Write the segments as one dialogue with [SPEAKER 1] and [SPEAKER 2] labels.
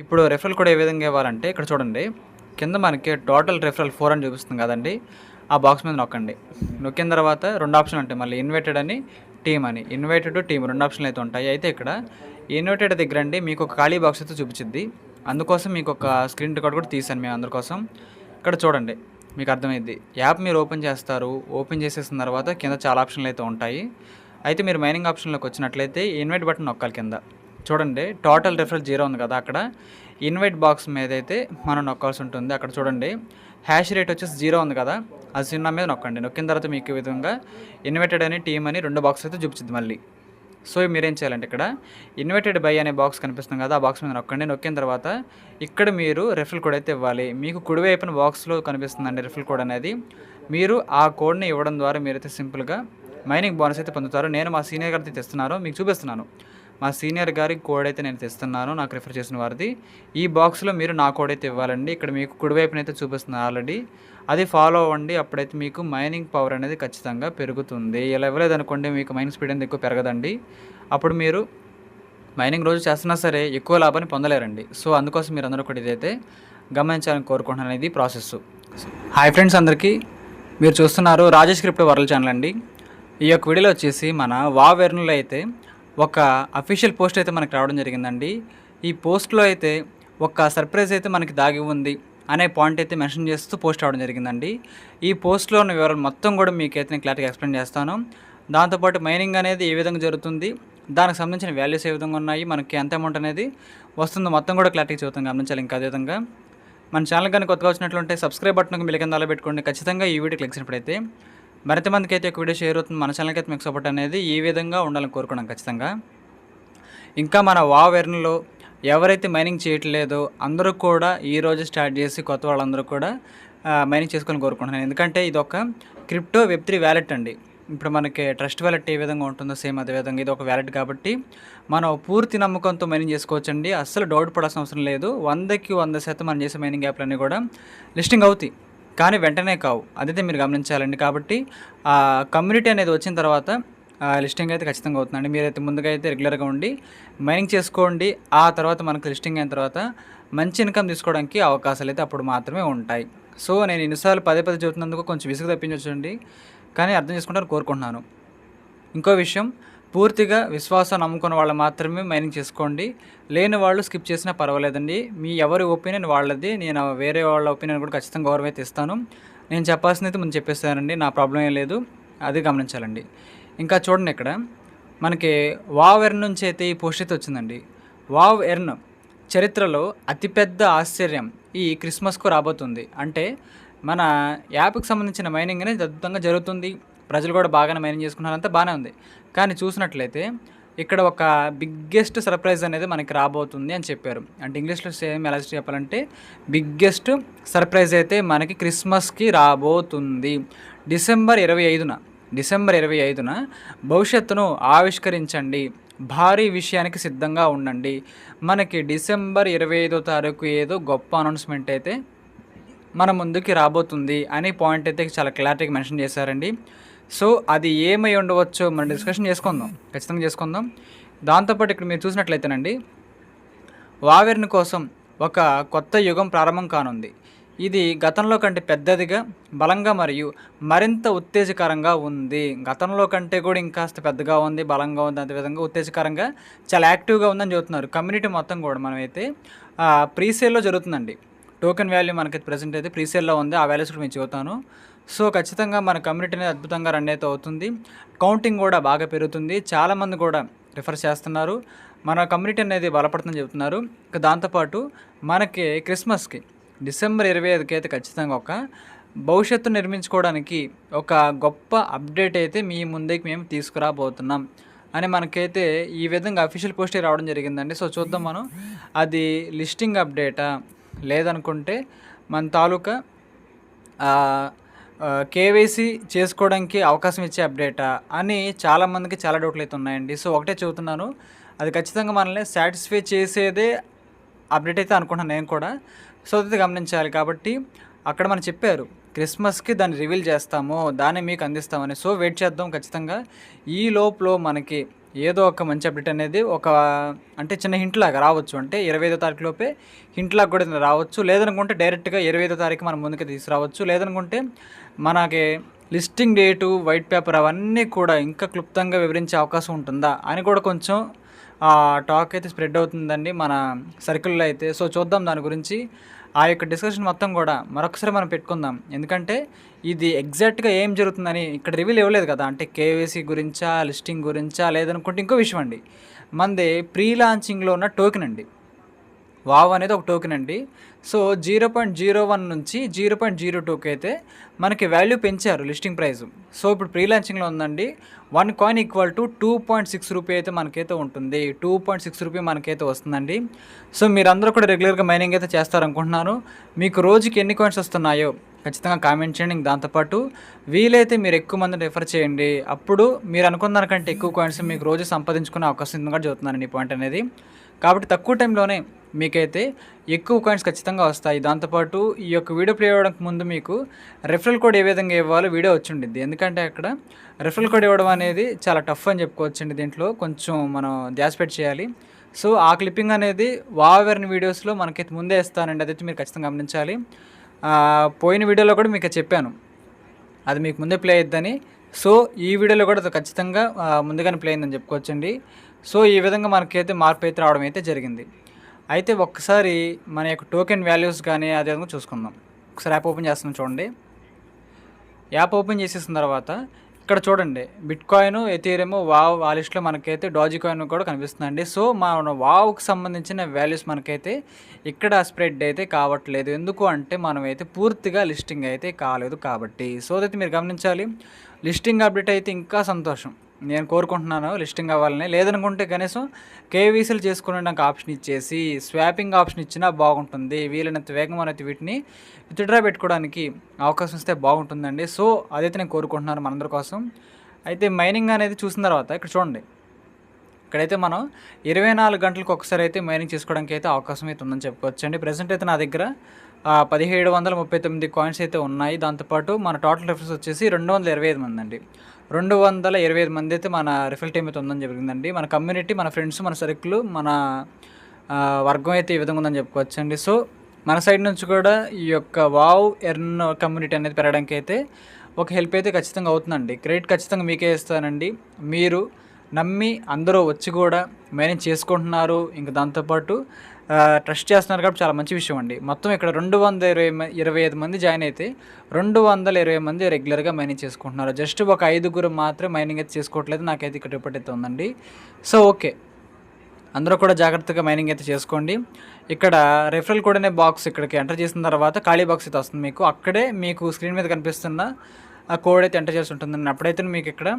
[SPEAKER 1] ఇప్పుడు referral code ఏ విధంగా ఇవ్వాలంటే ఇక్కడ చూడండి. కింద మనకి టోటల్ రెఫరల్ 4 అని చూపిస్తుంది కదండీ! ఆ బాక్స్ మీద నొక్కండి. నొక్కిన తర్వాత 2 ఆప్షన్లు ఉంటాయి మళ్ళీ ఇన్వైటెడ్ అని, టీమ్ అని. ఇన్వైటెడ్, టీమ్ 2 ఆప్షన్లు అయితే ఉంటాయి. అయితే ఇక్కడ ఇన్వైటెడ్ దగ్గరండి మీకు ఒక ఖాళీ బాక్స్ అయితే చూపిచ్చిద్ది. అందుకోసం మీకు ఒక స్క్రీన్ రికార్డ్ కూడా తీశాను మేము అందరి కోసం. ఇక్కడ చూడండి మీకు అర్థమైద్ది. యాప్ మీరు ఓపెన్ చేస్తారు. ఓపెన్ చేసేసిన తర్వాత కింద చాలా ఆప్షన్లు అయితే ఉంటాయి. అయితే మీరు మైనింగ్ ఆప్షన్లోకి వచ్చినట్లయితే ఇన్వైట్ బటన్ నొక్కాలి కింద. చూడండి టోటల్ రెఫరల్ 0 ఉంది కదా! అక్కడ ఇన్వైట్ బాక్స్ మీద అయితే మనం నొక్కాల్సి ఉంటుంది. అక్కడ చూడండి హ్యాష్ రేట్ వచ్చేసి 0 ఉంది కదా! అది 0 మీద నొక్కండి. నొక్కిన తర్వాత మీకు ఈ విధంగా ఇన్వైటెడ్ అని, టీమ్ అని 2 బాక్స్ అయితే చూపిచ్చిద్ది మళ్ళీ. సో మీరేం చేయాలంటే ఇక్కడ ఇన్వైటెడ్ బై అనే బాక్స్ కనిపిస్తుంది కదా! ఆ బాక్స్ మీద నొక్కండి. నొక్కిన తర్వాత ఇక్కడ మీరు రెఫరల్ కోడ్ అయితే ఇవ్వాలి. మీకు కుడివైపున బాక్స్‌లో కనిపిస్తుందండి రెఫరల్ కోడ్ అనేది. మీరు ఆ కోడ్‌ని ఇవ్వడం ద్వారా మీరైతే సింపుల్‌గా మైనింగ్ బోనస్ అయితే పొందుతారు. నేను మా సీనియర్ గారితో తెస్తున్నాను. మీకు చూపిస్తున్నాను. మా సీనియర్ గారి కోడ్ అయితే నేను తెస్తున్నాను. నాకు రిఫర్ చేసిన వారిది. ఈ బాక్స్‌లో మీరు నా కోడ్ అయితే ఇవ్వాలండి. ఇక్కడ మీకు కుడివైపునైతే చూపిస్తుంది ఆల్రెడీ. అది ఫాలో అవ్వండి. అప్పుడైతే మీకు మైనింగ్ పవర్ అనేది ఖచ్చితంగా పెరుగుతుంది. ఇలా ఇవ్వలేదనుకోండి మీకు మైనింగ్ స్పీడ్ అనేది ఎక్కువ పెరగదండి. అప్పుడు మీరు మైనింగ్ రోజు చేస్తున్నా సరే ఎక్కువ లాభాన్ని పొందలేరండి. సో అందుకోసం మీరందరూ కూడా ఇదైతే గమనించాలని కోరుకుంటున్నాను. ఇది ప్రాసెస్. హాయ్ ఫ్రెండ్స్ అందరికీ. మీరు చూస్తున్నారు రాజేష్ క్రిప్టో వరల్డ్ ఛానల్ అండి. ఈ యొక్క వీడియోలో వచ్చేసి మన వావ్ ఎర్న్‌లో అయితే ఒక అఫీషియల్ పోస్ట్ అయితే మనకి రావడం జరిగిందండి. ఈ పోస్ట్‌లో అయితే ఒక సర్ప్రైజ్ అయితే మనకి దాగి ఉంది అనే పాయింట్ అయితే మెన్షన్ చేస్తూ పోస్ట్ రావడం జరిగిందండి. ఈ పోస్ట్‌లో ఉన్న వివరాలు మొత్తం కూడా మీకైతే నేను క్లారిటీగా ఎక్స్ప్లెయిన్ చేస్తాను. దాంతోపాటు మైనింగ్ అనేది ఏ విధంగా జరుగుతుంది, దానికి సంబంధించిన వాల్యూస్ ఏ విధంగా ఉన్నాయి, మనకి ఎంత అమౌంట్ అనేది వస్తుందో మొత్తం కూడా క్లారిటీగా చెబుతాను, గమనించాలి. ఇంకా అదేవిధంగా మన ఛానల్ కానీ కొత్తగా వచ్చినట్లుంటే సబ్స్క్రైబ్ బటన్కి బిల్ కింద అలా పెట్టుకోండి. ఖచ్చితంగా ఈ వీడియో క్లిక్ చేసినప్పుడైతే మరింత మందికి అయితే ఒక వీడియో షేర్ అవుతుంది. మన ఛానల్కి అయితే మీకు సపోర్ట్ అనేది ఈ విధంగా ఉండాలని కోరుకున్నాం ఖచ్చితంగా. ఇంకా మన వావ్ ఎర్న్‌లో ఎవరైతే మైనింగ్ చేయట్లేదో అందరూ కూడా ఈరోజు స్టార్ట్ చేసి కొత్త వాళ్ళందరూ కూడా మైనింగ్ చేసుకోవాలని కోరుకుంటున్నాను. ఎందుకంటే ఇది ఒక క్రిప్టో వెబ్3 వ్యాలెట్ అండి. ఇప్పుడు మనకి ట్రస్ట్ వ్యాలెట్ ఏ విధంగా ఉంటుందో సేమ్ అదే విధంగా ఇది ఒక వ్యాలెట్ కాబట్టి మనం పూర్తి నమ్మకంతో మైనింగ్ చేసుకోవచ్చండి. అస్సలు డౌట్ పడాల్సిన అవసరం లేదు. 100కి 100% మనం చేసే మైనింగ్ యాప్లన్నీ కూడా లిస్టింగ్ అవుతాయి, కానీ వెంటనే కావు. అదైతే మీరు గమనించాలండి. కాబట్టి కమ్యూనిటీ అనేది వచ్చిన తర్వాత లిస్టింగ్ అయితే ఖచ్చితంగా అవుతుందండి. మీరైతే ముందుగా అయితే రెగ్యులర్గా ఉండి మైనింగ్ చేసుకోండి. ఆ తర్వాత మనకు లిస్టింగ్ అయిన తర్వాత మంచి ఇన్కమ్ తీసుకోవడానికి అవకాశాలు అయితే అప్పుడు మాత్రమే ఉంటాయి. సో నేను ఇన్నిసార్లు పదే పదే చెబుతున్నందుకు కొంచెం విసుగు తప్పించండి, కానీ అర్థం చేసుకుంటారని కోరుకుంటున్నాను. ఇంకో విషయం, పూర్తిగా విశ్వాసం నమ్ముకున్న వాళ్ళు మాత్రమే మైనింగ్ చేసుకోండి. లేని వాళ్ళు స్కిప్ చేసినా పర్వాలేదండి. మీ ఎవరి ఒపీనియన్ వాళ్ళది. నేను వేరే వాళ్ళ ఒపీనియన్ కూడా ఖచ్చితంగా గౌరవం అయితే ఇస్తాను. నేను చెప్పాల్సిందైతే ముందు చెప్పేస్తానండి. నా ప్రాబ్లం ఏం లేదు, అది గమనించాలండి. ఇంకా చూడండి, ఇక్కడ మనకి వావ్ ఎర్న్ నుంచి అయితే ఈ పోస్ట్ అయితే వచ్చిందండి. వావ్ ఎర్న్ చరిత్రలో అతిపెద్ద ఆశ్చర్యం ఈ క్రిస్మస్కు రాబోతుంది. అంటే మన యాప్కి సంబంధించిన మైనింగ్ అనేది అద్భుతంగా జరుగుతుంది. ప్రజలు కూడా బాగానే మైనింగ్ చేసుకున్నారంతా బాగానే ఉంది. కానీ చూసినట్లయితే ఇక్కడ ఒక బిగ్గెస్ట్ సర్ప్రైజ్ అనేది మనకి రాబోతుంది అని చెప్పారు. అంటే ఇంగ్లీష్లో సేమ్ ఎలా చెప్పాలంటే బిగ్గెస్ట్ సర్ప్రైజ్ అయితే మనకి క్రిస్మస్కి రాబోతుంది. డిసెంబర్ 25న భవిష్యత్తును ఆవిష్కరించండి. భారీ విషయానికి సిద్ధంగా ఉండండి. మనకి డిసెంబర్ 25వ తారీఖు ఏదో గొప్ప అనౌన్స్మెంట్ అయితే మన ముందుకి రాబోతుంది అనే పాయింట్ అయితే చాలా క్లారిటీగా మెన్షన్ చేశారండి. సో అది ఏమై ఉండవచ్చో మనం డిస్కషన్ చేసుకుందాం, ఖచ్చితంగా చేసుకుందాం. దాంతోపాటు ఇక్కడ మీరు చూసినట్లయితేనండి, వావ్ ఎర్న్ కోసం ఒక కొత్త యుగం ప్రారంభం కానుంది. ఇది గతంలో కంటే పెద్దదిగా, బలంగా మరియు మరింత ఉత్తేజకరంగా ఉంది. గతంలో కంటే కూడా ఇంకాస్త పెద్దగా ఉంది, బలంగా ఉంది, అదేవిధంగా ఉత్తేజకరంగా చాలా యాక్టివ్గా ఉందని చెబుతున్నారు. కమ్యూనిటీ మొత్తం కూడా మనమైతే ప్రీసేల్లో జరుగుతుందండి. టోకెన్ వాల్యూ మనకి ప్రెజెంట్ అయితే ప్రీసేల్లో ఉంది. ఆ వాల్యూస్ కూడా నేను చెబుతాను. సో ఖచ్చితంగా మన కమ్యూనిటీ అనేది అద్భుతంగా రన్ అయితే అవుతుంది. కౌంటింగ్ కూడా బాగా పెరుగుతుంది. చాలామంది కూడా రిఫర్ చేస్తున్నారు. మన కమ్యూనిటీ అనేది బలపడుతుందని చెబుతున్నారు. ఇక దాంతోపాటు మనకి క్రిస్మస్కి డిసెంబర్ 25కి అయితే ఖచ్చితంగా ఒక భవిష్యత్తు నిర్మించుకోవడానికి ఒక గొప్ప అప్డేట్ అయితే మీ ముందుకి మేము తీసుకురాబోతున్నాం అని మనకైతే ఈ విధంగా అఫీషియల్ పోస్టే రావడం జరిగిందండి. సో చూద్దాం మనం అది లిస్టింగ్ అప్డేటా లేదనుకుంటే మన తాలూకా కేవైసీ చేసుకోవడానికి అవకాశం ఇచ్చే అప్డేటా అని చాలామందికి చాలా డౌట్లు అయితే ఉన్నాయండి. సో ఒకటే చెబుతున్నాను, అది ఖచ్చితంగా మనల్ని సాటిస్ఫై చేసేదే అప్డేట్ అయితే అనుకుంటున్నాను నేను కూడా. సో అది గమనించాలి. కాబట్టి అక్కడ మనం చెప్పారు క్రిస్మస్కి దాన్ని రివీల్ చేస్తాము, దాన్ని మీకు అందిస్తామని. సో వెయిట్ చేద్దాం ఖచ్చితంగా. ఈ లోపల మనకి ఏదో ఒక మంచి అప్డేట్ అనేది అంటే చిన్న హింట్ లాగా రావచ్చు. అంటే 25వ తారీఖు లోపే హింట్ లాగా కూడా ఏదైనా రావచ్చు. లేదనుకుంటే డైరెక్ట్‌గా 25వ తారీఖు మన ముందుకు తీసుకురావచ్చు. లేదనుకుంటే మనకి లిస్టింగ్ డేటు, వైట్ పేపర్ అవన్నీ కూడా ఇంకా క్లుప్తంగా వివరించే అవకాశం ఉంటుందా అని కూడా కొంచెం టాక్ అయితే స్ప్రెడ్ అవుతుందండి మన సర్కిల్‌లో అయితే. సో, చూద్దాం దాని గురించి. ఆ యొక్క డిస్కషన్ మొత్తం కూడా మరొకసారి మనం పెట్టుకుందాం. ఎందుకంటే ఇది ఎగ్జాక్ట్‌గా ఏం జరుగుతుందని ఇక్కడ రివీల్ ఇవ్వలేదు కదా! అంటే కేవైసీ గురించా, లిస్టింగ్ గురించా, లేదనుకుంటే ఇంకో విషయం అండి. మనది ప్రీ లాంచింగ్‌లో ఉన్న టోకెన్ అండి. వావ్ అనేది ఒక టోకెన్ అండి. సో, 0.01 నుంచి 0.02కి అయితే మనకి వాల్యూ పెంచారు లిస్టింగ్ ప్రైస్. సో, ఇప్పుడు ప్రీ లాంచింగ్‌లో ఉందండి. 1 కాయిన్ ఈక్వల్ టు 2.6 రూపీ అయితే మనకైతే ఉంటుంది. 2.6 రూపీ మనకైతే వస్తుందండి. సో, మీరందరూ కూడా రెగ్యులర్‌గా మైనింగ్ అయితే చేస్తారనుకుంటున్నాను. మీకు రోజుకి ఎన్ని కాయిన్స్ వస్తున్నాయో ఖచ్చితంగా కామెంట్ చేయండి. దాంతోపాటు వీలైతే మీరు ఎక్కువ మందిని రిఫర్ చేయండి. అప్పుడు మీరు అనుకున్న దానికంటే ఎక్కువ కాయిన్స్ మీకు రోజు సంపాదించుకునే అవకాశం ఉందని కూడా చెబుతున్నానండి ఈ పాయింట్ అనేది. కాబట్టి తక్కువ టైంలోనే మీకైతే ఎక్కువ కాయిన్స్ ఖచ్చితంగా వస్తాయి. దాంతోపాటు ఈ యొక్క వీడియో ప్లే అవ్వడానికి ముందు మీకు రెఫరల్ కోడ్ ఏ విధంగా ఇవ్వాలో వీడియో వచ్చి ఉండిద్ది. ఎందుకంటే అక్కడ రెఫరల్ కోడ్ ఇవ్వడం అనేది చాలా టఫ్ అని చెప్పుకోవచ్చండి. దీంట్లో కొంచెం మనం ధ్యాస పెట్టి చేయాలి. సో, ఆ క్లిప్పింగ్ అనేది వావెర్న్ వీడియోస్లో మనకైతే ముందే ఇస్తానండి. అదైతే మీరు ఖచ్చితంగా గమనించాలి. పోయిన వీడియోలో కూడా మీకు చెప్పాను, అది మీకు ముందే ప్లే అయిద్దని. సో, ఈ వీడియోలో కూడా అది ఖచ్చితంగా ముందుగానే ప్లే అయిందని చెప్పుకోవచ్చండి. సో, ఈ విధంగా మనకైతే మార్పు అయితే రావడం అయితే జరిగింది. అయితే ఒక్కసారి మన యొక్క టోకెన్ వాల్యూస్ కానీ అదే విధంగా చూసుకుందాం. ఒకసారి యాప్ ఓపెన్ చేస్తున్నాం చూడండి. యాప్ ఓపెన్ చేసేసిన తర్వాత ఇక్కడ చూడండి, బిట్ కాయిన్, ఎథీరియం, వావ్ ఆ లిస్ట్లో మనకైతే డాజీ కాయిన్ కూడా కనిపిస్తుందండి. సో, మన వావ్కి సంబంధించిన వాల్యూస్ మనకైతే ఇక్కడ స్ప్రెడ్ అయితే కావట్లేదు. ఎందుకు అంటే మనమైతే పూర్తిగా లిస్టింగ్ అయితే కాలేదు కాబట్టి. సో, అదైతే మీరు గమనించాలి. లిస్టింగ్ అప్డేట్ అయితే ఇంకా సంతోషం. నేను కోరుకుంటున్నాను లిస్టింగ్ అవ్వాలని. లేదనుకుంటే కనీసం కేవైసీలు చేసుకోవడానికి ఆప్షన్ ఇచ్చేసి స్వాపింగ్ ఆప్షన్ ఇచ్చినా బాగుంటుంది. వీలైనంత వేగం అనేది వీటిని విత్డ్రా పెట్టుకోవడానికి అవకాశం ఇస్తే బాగుంటుందండి. సో, అదైతే నేను కోరుకుంటున్నాను మనందరి కోసం. అయితే మైనింగ్ అనేది చూసిన తర్వాత ఇక్కడ చూడండి, ఇక్కడైతే మనం 24 గంటలకు ఒకసారి అయితే మైనింగ్ చేసుకోవడానికి అయితే అవకాశం అయితే ఉందని చెప్పుకోవచ్చండి. ప్రజెంట్ అయితే నా దగ్గర 1739 కాయిన్స్ అయితే ఉన్నాయి. దాంతోపాటు మన టోటల్ రిఫర్స్ వచ్చేసి 225 మంది అండి. 225 మంది అయితే మన రిఫరల్ టీమ్ అయితే ఉందని జరిగిందండి. మన కమ్యూనిటీ, మన ఫ్రెండ్స్, మన సర్కిల్, మన వర్గం అయితే ఈ విధంగా ఉందని చెప్పుకోవచ్చండి. సో, మన సైడ్ నుంచి కూడా ఈ యొక్క వావ్ ఎర్న్ కమ్యూనిటీ అనేది పెరగడానికి అయితే ఒక హెల్ప్ అయితే ఖచ్చితంగా అవుతుందండి. క్రెడిట్ ఖచ్చితంగా మీకే ఇస్తానండి. మీరు నమ్మి అందరూ వచ్చి కూడా మేనేజ్ చేసుకుంటున్నారు. ఇంకా దాంతోపాటు ట్రస్ట్ చేస్తున్నారు కాబట్టి చాలా మంచి విషయం అండి. మొత్తం ఇక్కడ 225 మంది జాయిన్ అయితే 220 మంది రెగ్యులర్గా మైనింగ్ చేసుకుంటున్నారు. జస్ట్ ఒక 5గురు మాత్రమే మైనింగ్ అయితే చేసుకోవట్లేదు. నాకైతే ఇక్కడ రిపోర్ట్ అయితే ఉందండి. సో, ఓకే, అందరూ కూడా జాగ్రత్తగా మైనింగ్ అయితే చేసుకోండి. ఇక్కడ రెఫరల్ కోడ్ అనే బాక్స్ ఇక్కడికి ఎంటర్ చేసిన తర్వాత ఖాళీ బాక్స్ అయితే వస్తుంది మీకు. అక్కడే మీకు స్క్రీన్ మీద కనిపిస్తున్న ఆ కోడ్ అయితే ఎంటర్ చేసి ఉంటుందండి. అప్పుడైతే మీకు ఇక్కడ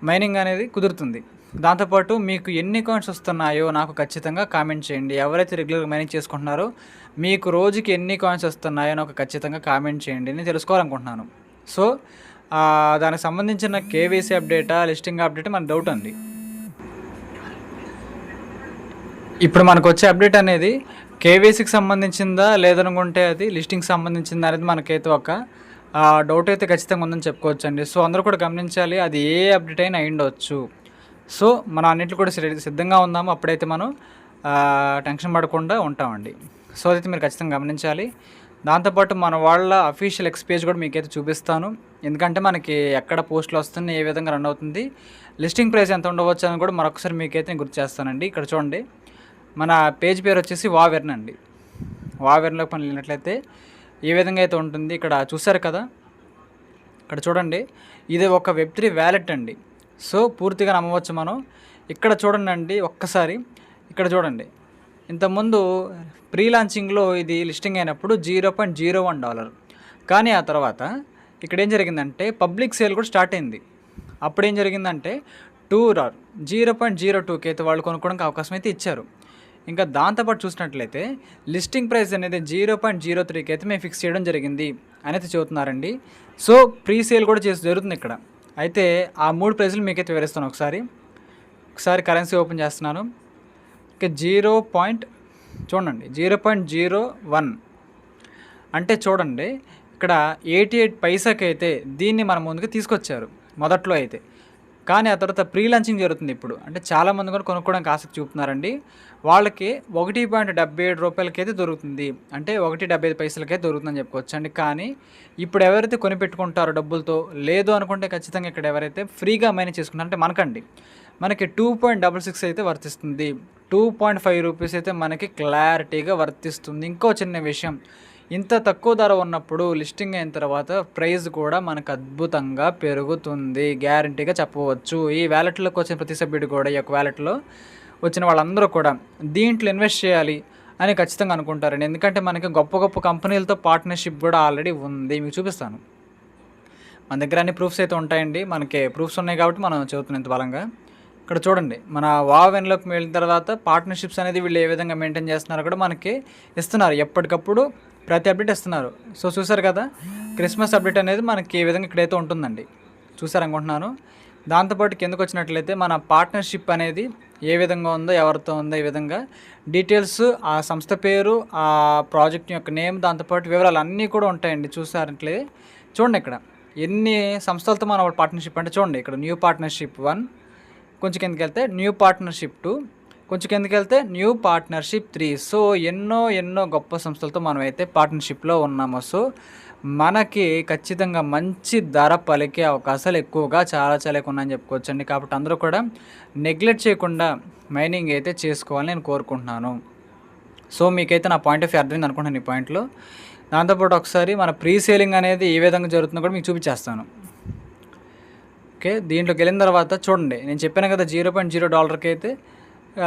[SPEAKER 1] మైనింగ్ అనేది కుదురుతుంది. దాంతోపాటు మీకు ఎన్ని కాయిన్స్ వస్తున్నాయో నాకు ఖచ్చితంగా కామెంట్ చేయండి. ఎవరైతే రెగ్యులర్గా మైనింగ్ చేసుకుంటున్నారో మీకు రోజుకి ఎన్ని కాయిన్స్ వస్తున్నాయో నాకు ఖచ్చితంగా కామెంట్ చేయండి. నేను తెలుసుకోవాలనుకుంటున్నాను. సో, దానికి సంబంధించిన కేవైసీ అప్డేటా, లిస్టింగ్ అప్డేట్ మన డౌట్ అండి. ఇప్పుడు మనకు వచ్చే అప్డేట్ అనేది కేవైసీకి సంబంధించిందా, లేదనుకుంటే అది లిస్టింగ్కి సంబంధించిందా అనేది మనకైతే ఒక డౌట్ అయితే ఖచ్చితంగా ఉందని చెప్పుకోవచ్చండి. సో, అందరూ కూడా గమనించాలి, అది ఏ అప్డేట్ అయినా అయ్యుండవచ్చు. సో, మనం అన్నింటిలో కూడా సిద్ధంగా ఉందాము. అప్పుడైతే మనం టెన్షన్ పడకుండా ఉంటామండి. సో, అదైతే మీరు ఖచ్చితంగా గమనించాలి. దాంతోపాటు మన వాళ్ళ అఫీషియల్ ఎక్స్ పేజ్ కూడా మీకైతే చూపిస్తాను. ఎందుకంటే మనకి ఎక్కడ పోస్టులు వస్తున్నాయి, ఏ విధంగా రన్ అవుతుంది, లిస్టింగ్ ప్రైస్ ఎంత ఉండవచ్చు అని కూడా మరొకసారి మీకైతే నేను గుర్తు చేస్తానండి. ఇక్కడ చూడండి, మన పేజ్ పేరు వచ్చేసి వావెర్న్ అండి. వావెర్న్లోకి మనం వెళ్ళినట్లయితే ఏ విధంగా అయితే ఉంటుంది ఇక్కడ చూసారు కదా. ఇక్కడ చూడండి, ఇది ఒక వెబ్3 వ్యాలెట్ అండి. సో, పూర్తిగా నమ్మవచ్చు మనం. ఇక్కడ చూడండి అండి, ఒక్కసారి ఇక్కడ చూడండి, ఇంతకుముందు ప్రీ లాంచింగ్లో ఇది లిస్టింగ్ అయినప్పుడు $0.01. కానీ ఆ తర్వాత ఇక్కడ ఏం జరిగిందంటే పబ్లిక్ సేల్ కూడా స్టార్ట్ అయింది. అప్పుడు ఏం జరిగిందంటే 0.02కి అయితే వాళ్ళు కొనుక్కోవడానికి అవకాశం అయితే ఇచ్చారు. ఇంకా దాంతోపాటు చూసినట్లయితే లిస్టింగ్ ప్రైస్ అనేది 0.03కి అయితే మేము ఫిక్స్ చేయడం జరిగింది అనేది చెబుతున్నారండి. సో, ప్రీ సేల్ కూడా జరుగుతుంది ఇక్కడ. అయితే ఆ 3 ప్రైజులు మీకైతే వివరిస్తాను. ఒకసారి కరెన్సీ ఓపెన్ చేస్తున్నాను. ఇక చూడండి 0.01 అంటే చూడండి ఇక్కడ 88 పైసాకి అయితే దీన్ని మన ముందుకు తీసుకొచ్చారు మొదట్లో అయితే. కానీ ఆ తర్వాత ప్రీ లాంచింగ్ జరుగుతుంది ఇప్పుడు. అంటే చాలామంది కూడా కొనుక్కోవడానికి ఆసక్తి చూపుతున్నారండి. వాళ్ళకి ₹1.77 అయితే దొరుకుతుంది. అంటే 1.75 దొరుకుతుందని చెప్పుకోవచ్చండి. కానీ ఇప్పుడు ఎవరైతే కొనిపెట్టుకుంటారో డబ్బులతో, లేదు అనుకుంటే ఖచ్చితంగా ఇక్కడ ఎవరైతే ఫ్రీగా మైనింగ్ చేసుకుంటారో అంటే మనకి 2.66 అయితే వర్తిస్తుంది. ₹2.5 అయితే మనకి క్లారిటీగా వర్తిస్తుంది. ఇంకో చిన్న విషయం, ఇంత తక్కువ ధర ఉన్నప్పుడు లిస్టింగ్ అయిన తర్వాత ప్రైస్ కూడా మనకు అద్భుతంగా పెరుగుతుంది. గ్యారంటీగా చెప్పవచ్చు. ఈ వ్యాలెట్లోకి వచ్చిన ప్రతి సభ్యుడు కూడా, ఈ యొక్క వ్యాలెట్లో వచ్చిన వాళ్ళందరూ కూడా దీంట్లో ఇన్వెస్ట్ చేయాలి అని ఖచ్చితంగా అనుకుంటారండి. ఎందుకంటే మనకి గొప్ప గొప్ప కంపెనీలతో పార్ట్నర్షిప్ కూడా ఆల్రెడీ ఉంది. మీకు చూపిస్తాను. మన దగ్గర అన్ని ప్రూఫ్స్ అయితే ఉంటాయండి. మనకి ప్రూఫ్స్ ఉన్నాయి కాబట్టి మనం చెబుతున్నాం ఇంత బలంగా. ఇక్కడ చూడండి, మన వావెన్లోకి వెళ్ళిన తర్వాత పార్ట్నర్షిప్స్ అనేది వీళ్ళు ఏ విధంగా మెయింటైన్ చేస్తున్నారో కూడా మనకి ఇస్తున్నారు. ఎప్పటికప్పుడు ప్రతి అప్డేట్ ఇస్తున్నారు. సో చూసారు కదా, క్రిస్మస్ అప్డేట్ అనేది మనకి ఏ విధంగా ఇక్కడైతే ఉంటుందండి. చూసారనుకుంటున్నాను. దాంతోపాటు కిందకు వచ్చినట్లయితే మన పార్ట్నర్షిప్ అనేది ఏ విధంగా ఉందో, ఎవరితో ఉందో, ఈ విధంగా డీటెయిల్స్, ఆ సంస్థ పేరు, ఆ ప్రాజెక్ట్ యొక్క నేమ్, దాంతోపాటు వివరాలు అన్నీ కూడా ఉంటాయండి. చూసారంటే చూడండి, ఇక్కడ ఎన్ని సంస్థలతో మనం పార్ట్నర్షిప్ అంటే చూడండి, ఇక్కడ న్యూ పార్ట్నర్షిప్ 1, కొంచెం కిందకి వెళ్తే న్యూ పార్ట్నర్షిప్ 2, కొంచెం కిందకి వెళ్తే న్యూ పార్ట్నర్షిప్ 3. సో ఎన్నో గొప్ప సంస్థలతో మనం అయితే పార్ట్నర్షిప్లో ఉన్నాము. సో మనకి ఖచ్చితంగా మంచి ధర పలికే అవకాశాలు ఎక్కువగా చాలా ఎక్కువ ఉన్నాయని చెప్పుకోవచ్చండి. కాబట్టి అందరూ కూడా నెగ్లెక్ట్ చేయకుండా మైనింగ్ అయితే చేసుకోవాలని నేను కోరుకుంటున్నాను. సో మీకైతే నా పాయింట్ ఆఫ్ వ్యూ అర్థమైంది అనుకుంటున్నాను ఈ పాయింట్లో. దాంతోపాటు ఒకసారి మన ప్రీ సేలింగ్ అనేది ఏ విధంగా జరుగుతుందో కూడా మీకు చూపించేస్తాను. ఓకే, దీంట్లోకి వెళ్ళిన తర్వాత చూడండి, నేను చెప్పాను కదా $0.0 అయితే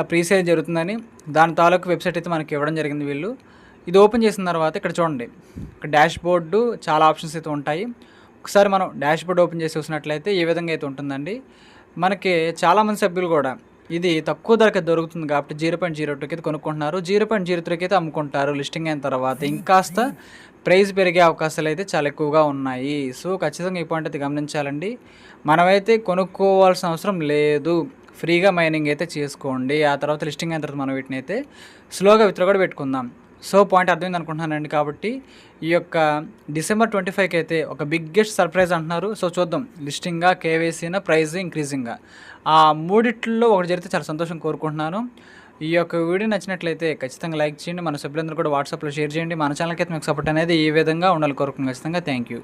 [SPEAKER 1] ప్రీ సేల్ జరుగుతుందని. దాని తాలూకు వెబ్సైట్ అయితే మనకి ఇవ్వడం జరిగింది వీళ్ళు. ఇది ఓపెన్ చేసిన తర్వాత ఇక్కడ చూడండి, ఇక్కడ డాష్ బోర్డు చాలా ఆప్షన్స్ అయితే ఉంటాయి. ఒకసారి మనం డాష్ బోర్డ్ ఓపెన్ చేసి చూసినట్లయితే ఏ విధంగా అయితే ఉంటుందండి. మనకి చాలామంది సభ్యులు కూడా ఇది తక్కువ ధరకి దొరుకుతుంది కాబట్టి 0.02 అయితే కొనుక్కుంటున్నారు. 0.03 అయితే అమ్ముకుంటారు. లిస్టింగ్ అయిన తర్వాత ఇంకాస్త ప్రైస్ పెరిగే అవకాశాలు అయితే చాలా ఎక్కువగా ఉన్నాయి. సో ఖచ్చితంగా ఈ పాయింట్ అయితే గమనించాలండి. మనమైతే కొనుక్కోవాల్సిన అవసరం లేదు. ఫ్రీగా మైనింగ్ అయితే చేసుకోండి. ఆ తర్వాత లిస్టింగ్ అయిన తర్వాత మనం వీటిని అయితే స్లోగా విత్డ్రా కూడా పెట్టుకుందాం. సో పాయింట్ అర్థమైంది అనుకుంటున్నానండి. కాబట్టి ఈ యొక్క December 25కి అయితే ఒక బిగ్గెస్ట్ సర్ప్రైజ్ అంటున్నారు. సో చూద్దాం, లిస్టింగ్గా, కేవైసీనా, ప్రైజ్ ఇంక్రీజింగ్గా, ఆ మూడిట్లో ఒకటి జరిగితే చాలా సంతోషం కోరుకుంటున్నాను. ఈ యొక్క వీడియో నచ్చినట్లయితే ఖచ్చితంగా లైక్ చేయండి. మన సభ్యులందరూ కూడా వాట్సాప్లో షేర్ చేయండి. మన ఛానల్కి అయితే మీకు సపోర్ట్ అనేది ఈ విధంగా ఉండాలి కోరుకుంటున్నాను. ఖచ్చితంగా థ్యాంక్ యూ.